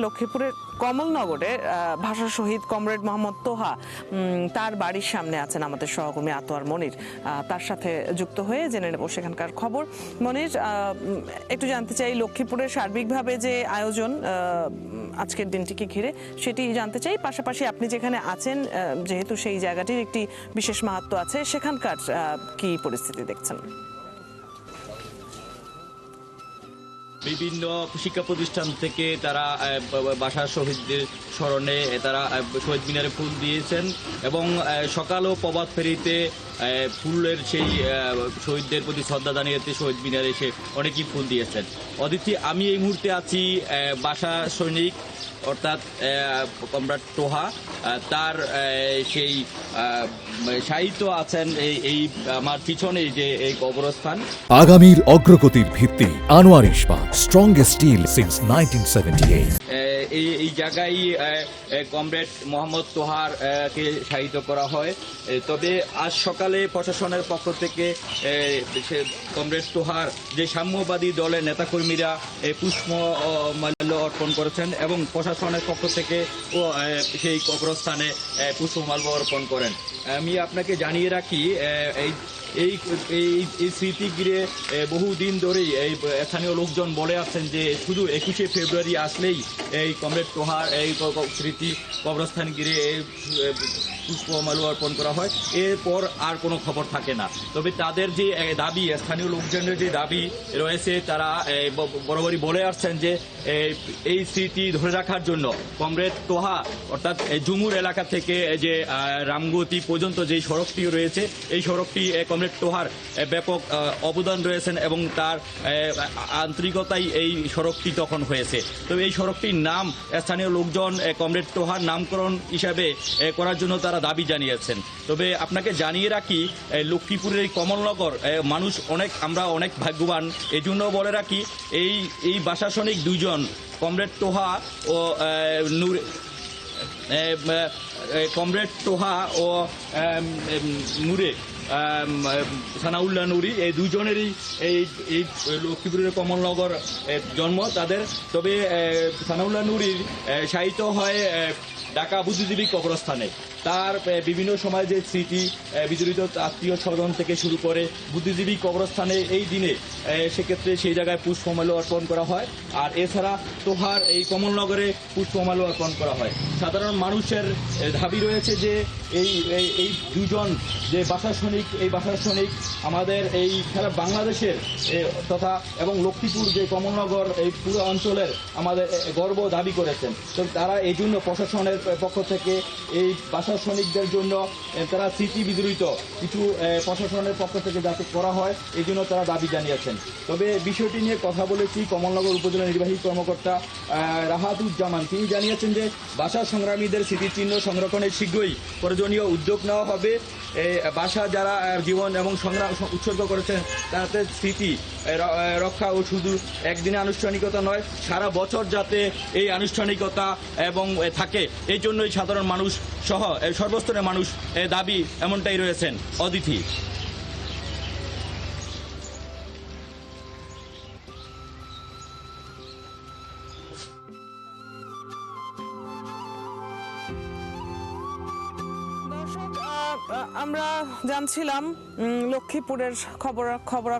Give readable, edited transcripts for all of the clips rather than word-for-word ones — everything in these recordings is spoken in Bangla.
লক্ষ্মীপুরের কমলনগরে ভাষা শহীদ কমরেড মোহাম্মদ তোহা তার বাড়ির সামনে আছেন আমাদের সহকর্মী আতোয়ার মনির। তার সাথে যুক্ত হয়ে জেনে নেব সেখানকার খবর। মনির, একটু জানতে চাই লক্ষ্মীপুরের সার্বিকভাবে যে আয়োজন আজকের দিনটিকে ঘিরে সেটি জানতে চাই। পাশাপাশি আপনি যেখানে আছেন, যেহেতু সেই জায়গাটির একটি বিশেষ মাহাত্ম্য আছে, সেখানকার কি পরিস্থিতি দেখছেন? বিভিন্ন শিক্ষা প্রতিষ্ঠান থেকে তারা ভাষা শহীদদের স্মরণে তারা শহীদ মিনারে ফুল দিয়েছেন এবং সকাল ও প্রভাত ফেরিতে ফুলের সেই শহীদদের প্রতি শ্রদ্ধা জানিয়েতে শহীদ মিনারে এসে অনেকেই ফুল দিয়েছেন। অদিতি, আমি এই মুহূর্তে আছি ভাষা সৈনিক অর্থাৎ কমরেড তোহা, তার সেই সাহিত্য আছেন এই আমার পিছনে যে এই কবরস্থান। আগামীর অগ্রগতির ভিত্তি আনোয়ার ইস্পাত, স্ট্রংগেস্ট স্টিল সিন্স 1978। এই জায়গায় কমরেড মোহাম্মদ তোহার কে শায়িত করা হয়। তবে আজ সকালে প্রশাসনের পক্ষ থেকে কমরেড তোহার যে সাম্যবাদী দলের নেতাকর্মীরা পুষ্পমাল্য অর্পণ করেছেন এবং প্রশাসনের পক্ষ থেকে সেই কবরস্থানে পুষ্পমাল্য অর্পণ করেন। আমি আপনাকে জানিয়ে রাখি, এই স্মৃতি ঘিরে বহুদিন ধরেই এই স্থানীয় লোকজন বলে আসছেন যে শুধু 21শে ফেব্রুয়ারি আসলেই এই কমরেড তোহার এই স্মৃতি কবরস্থান ঘিরে পুষ্পমাল্য অর্পণ করা হয়, এরপর আর কোনো খবর থাকে না। তবে তাদের যে দাবি, স্থানীয় লোকজনের যে দাবি রয়েছে, তারা বরাবরই বলে আসছেন যে এই স্মৃতি ধরে রাখার জন্য কমরেড তোহা অর্থাৎ জুমুর এলাকা থেকে যে রামগতি পর্যন্ত যে সড়কটি রয়েছে, এই সড়কটি কমরেড তোহার ব্যাপক অবদান রয়েছেন এবং তার আন্তরিকতাই এই সড়কটি তখন হয়েছে। তবে এই সড়কটির নাম স্থানীয় লোকজন কমরেড তোহার নামকরণ হিসাবে করার জন্য তারা দাবি জানিয়েছেন। তবে আপনাকে জানিয়ে রাখি, লক্ষ্মীপুরের এই কমলনগর মানুষ আমরা অনেক ভাগ্যবান। এই জন্য বলে রাখি, এই ভাষাসনিক দুইজন কমরেড তোহা ও কমরেড তোহা ও নূরে সানাউল্লাহ নুরি, এই দুজনেরই এই লক্ষ্মীপুরের কমলনগর জন্ম তাদের। তবে সানাউল্লাহ নুরির সাহিত্য হয় ঢাকা বুদ্ধিজীবী কবরস্থানে। তার বিভিন্ন সময় যে স্মৃতি বিজড়িত আত্মীয় স্বজন থেকে শুরু করে বুদ্ধিজীবী কবরস্থানে এই দিনে সেক্ষেত্রে সেই জায়গায় পুষ্পমাল্য অর্পণ করা হয়। আর এছাড়া তোহার এই কমলনগরে পুষ্পমাল্য অর্পণ করা হয়। সাধারণ মানুষের দাবি রয়েছে যে এই দুজন যে ভাষা সৈনিক আমাদের এই সারা বাংলাদেশের তথা এবং লক্ষ্মীপুর যে কমলনগর এই পুরো অঞ্চলের আমাদের গর্ব দাবি করেছেন। তো তারা এই জন্য প্রশাসনের পক্ষ থেকে এই ভাষা সৈনিকদের জন্য তারা স্মৃতি বিজড়িত কিছু প্রশাসনের পক্ষ থেকে যাতে করা হয়, এই জন্য তারা দাবি জানিয়েছেন। তবে বিষয়টি নিয়ে কথা বলেছি কমলনগর উপজেলা নির্বাহী কর্মকর্তা রাহাতুজ্জামান। তিনি জানিয়েছেন যে ভাষা সংগ্রামীদের স্মৃতিচিহ্ন সংরক্ষণে শীঘ্রই প্রয়োজনীয় উদ্যোগ নেওয়া হবে। ভাষা যারা জীবন এবং সংগ্রাম উৎসর্গ করেছেন তাদের স্মৃতি রক্ষা ও শুধু একদিনে আনুষ্ঠানিকতা নয়, সারা বছর যাতে এই আনুষ্ঠানিকতা এবং থাকে, এই জন্যই সাধারণ মানুষ সহ সর্বস্তরের মানুষ দাবি এমনটাই রয়েছেন। অদিতি। আমরা জানছিলাম লক্ষ্মীপুরের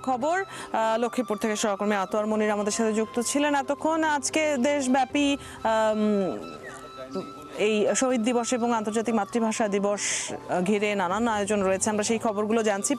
খবর লক্ষ্মীপুর থেকে সহকর্মী আতোয়ার মনির আমাদের সাথে যুক্ত ছিলেন এতক্ষণ। আজকে দেশব্যাপী এই শহীদ দিবস এবং আন্তর্জাতিক মাতৃভাষা দিবস ঘিরে নানান আয়োজন রয়েছে, আমরা সেই খবরগুলো জানছি।